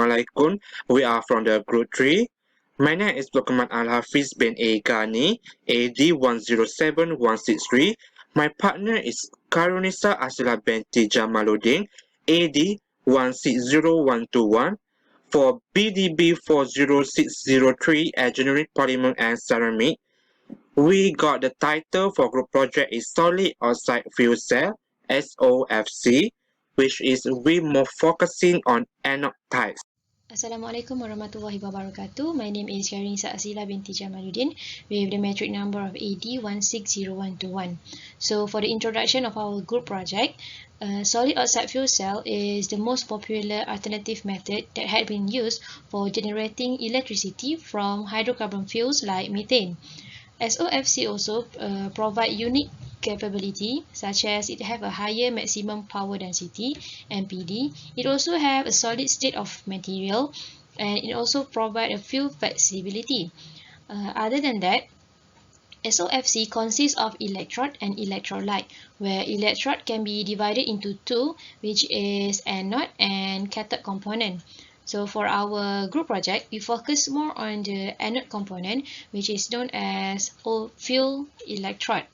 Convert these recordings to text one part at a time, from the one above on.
Assalamualaikum. We are from the group 3. My name is Lokman Al-Hafiz bin A. Ghani, AD 107163. My partner is Karunisa Asila binti Jamaluddin, AD 160121. For BDB 40603 Engineering Polymer and Ceramic, we got the title for group project is Solid Oxide Fuel Cell SOFC, which is we more focusing on anode types. Assalamualaikum warahmatullahi wabarakatuh. My name is Karunisa Asila binti Jamaluddin with the metric number of AD 160121. So for the introduction of our group project, solid oxide fuel cell is the most popular alternative method that had been used for generating electricity from hydrocarbon fuels like methane. SOFC also provide unique capability such as it have a higher maximum power density MPD. It also have a solid state of material and it also provide a fuel flexibility. Other than that, SOFC consists of electrode and electrolyte, where electrode can be divided into two, which is anode and cathode component. So for our group project, we focus more on the anode component, which is known as fuel electrode.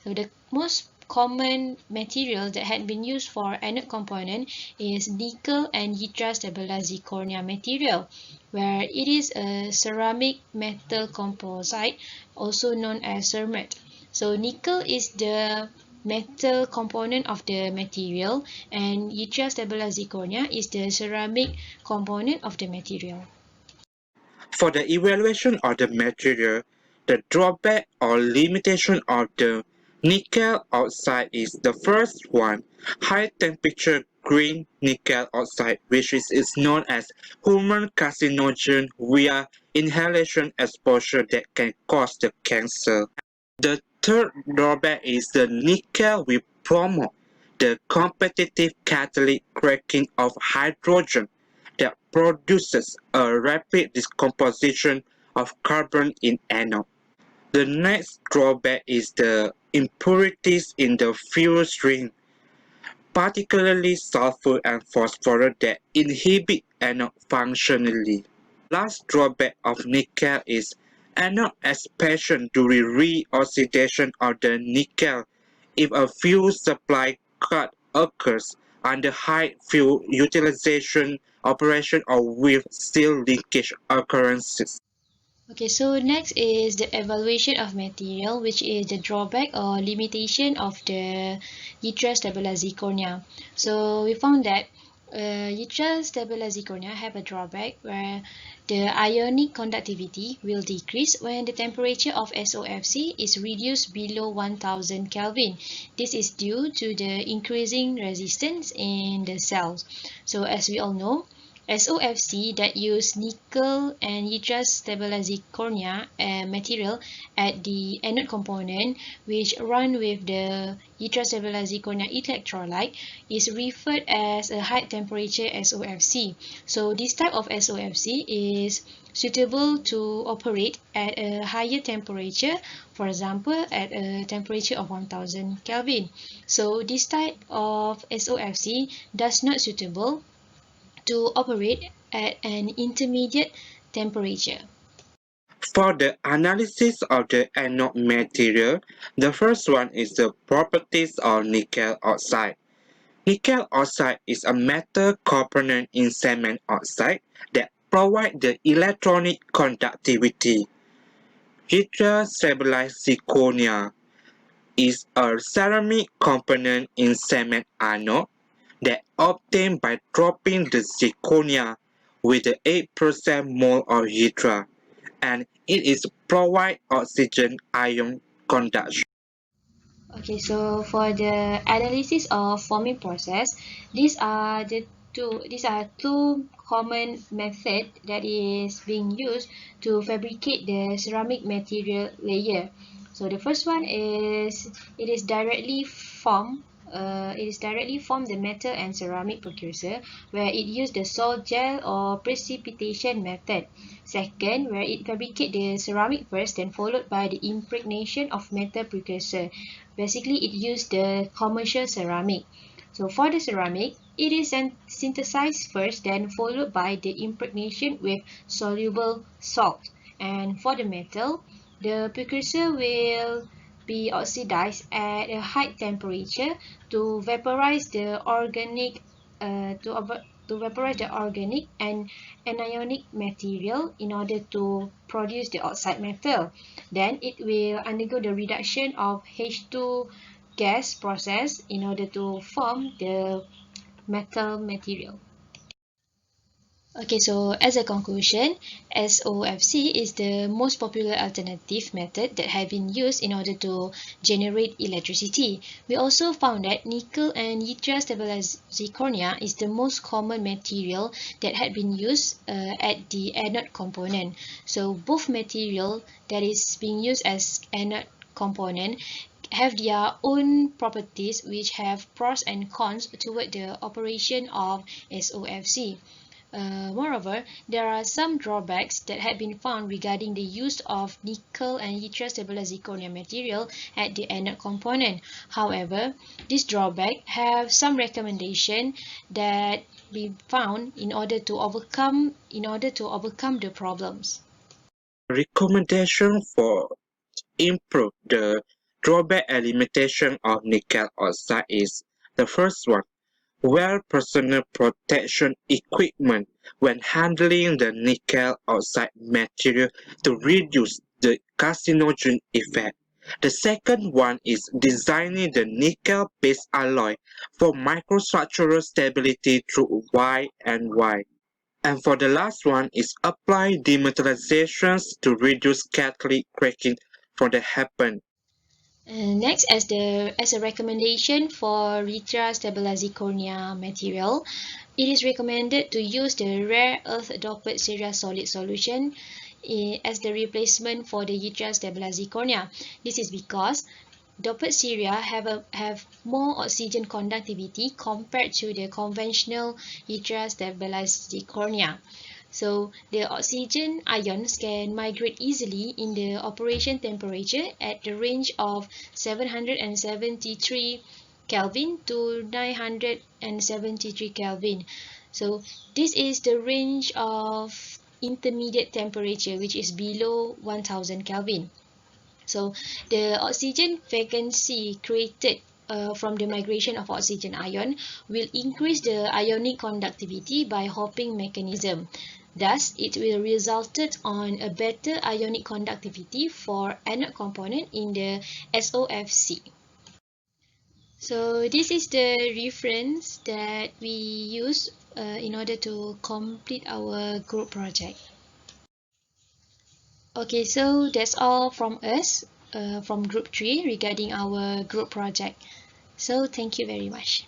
So the most common material that had been used for anode component is nickel and yttrium stabilized zirconia material, where it is a ceramic metal composite, also known as cermet. So nickel is the metal component of the material and yttrium stabilized zirconia is the ceramic component of the material. For the evaluation of the material, the drawback or limitation of the nickel oxide is the first one, high temperature green nickel oxide, which is known as human carcinogen via inhalation exposure that can cause the cancer. The third drawback is the nickel will promote the competitive catalytic cracking of hydrogen that produces a rapid decomposition of carbon in anode. The next drawback is the impurities in the fuel stream, particularly sulfur and phosphorus that inhibit anode functionally. Last drawback of nickel is anode expansion during reoxidation of the nickel if a fuel supply cut occurs under high fuel utilization operation or with steel linkage occurrences. Okay, so next is the evaluation of material, which is the drawback or limitation of the yttrium stabilized zirconia. So we found that yttrium stabilized zirconia have a drawback where the ionic conductivity will decrease when the temperature of SOFC is reduced below 1000 Kelvin. This is due to the increasing resistance in the cells. So as we all know, SOFC that use nickel and yttrium stabilized zirconia material at the anode component, which run with the yttrium stabilized zirconia electrolyte, is referred as a high temperature SOFC. So this type of SOFC is suitable to operate at a higher temperature, for example at a temperature of 1000 Kelvin. So this type of SOFC does not suitable to operate at an intermediate temperature. For the analysis of the anode material, the first one is the properties of nickel oxide. Nickel oxide is a metal component in cement oxide that provides the electronic conductivity. Yttrium stabilized zirconia is a ceramic component in cement anode that obtained by dropping the zirconia with the 8% mole of yttrium, and it is provide oxygen ion conduction. Okay, so for the analysis of forming process, these are two common method that is being used to fabricate the ceramic material layer. So the first one is it is directly form the metal and ceramic precursor where it used the salt gel or precipitation method. Second, where it fabricate the ceramic first, then followed by the impregnation of metal precursor. Basically, it used the commercial ceramic. So for the ceramic, it is synthesized first, then followed by the impregnation with soluble salt. And for the metal, the precursor will be oxidized at a high temperature to vaporize the organic to vaporize the organic and anionic material in order to produce the oxide metal. Then it will undergo the reduction of H2 gas process in order to form the metal material. Okay, so as a conclusion, SOFC is the most popular alternative method that have been used in order to generate electricity. We also found that nickel and yttria stabilized zirconia is the most common material that had been used at the anode component. So both material that is being used as anode component have their own properties which have pros and cons toward the operation of SOFC. Moreover, there are some drawbacks that have been found regarding the use of nickel and yttria stabilized zirconia material at the anode component. However, these drawbacks have some recommendation that be found in order to overcome the problems. Recommendation for improve the drawback and limitation of nickel oxide is the first one. Wear personal protection equipment when handling the nickel oxide material to reduce the carcinogen effect. The second one is designing the nickel-based alloy for microstructural stability through Y and Y. And for the last one is apply demetallizations to reduce catalytic cracking from the happen. Next, as a recommendation for yttria stabilized zirconia material, it is recommended to use the rare earth doped ceria solid solution as the replacement for the yttria stabilized zirconia. This is because doped ceria have more oxygen conductivity compared to the conventional yttria stabilized zirconia. So the oxygen ions can migrate easily in the operation temperature at the range of 773 Kelvin to 973 Kelvin. So this is the range of intermediate temperature, which is below 1000 Kelvin. So the oxygen vacancy created from the migration of oxygen ion will increase the ionic conductivity by hopping mechanism. Thus, it will result on a better ionic conductivity for anode component in the SOFC. So this is the reference that we use in order to complete our group project. Okay, so that's all from us from group 3 regarding our group project. So thank you very much.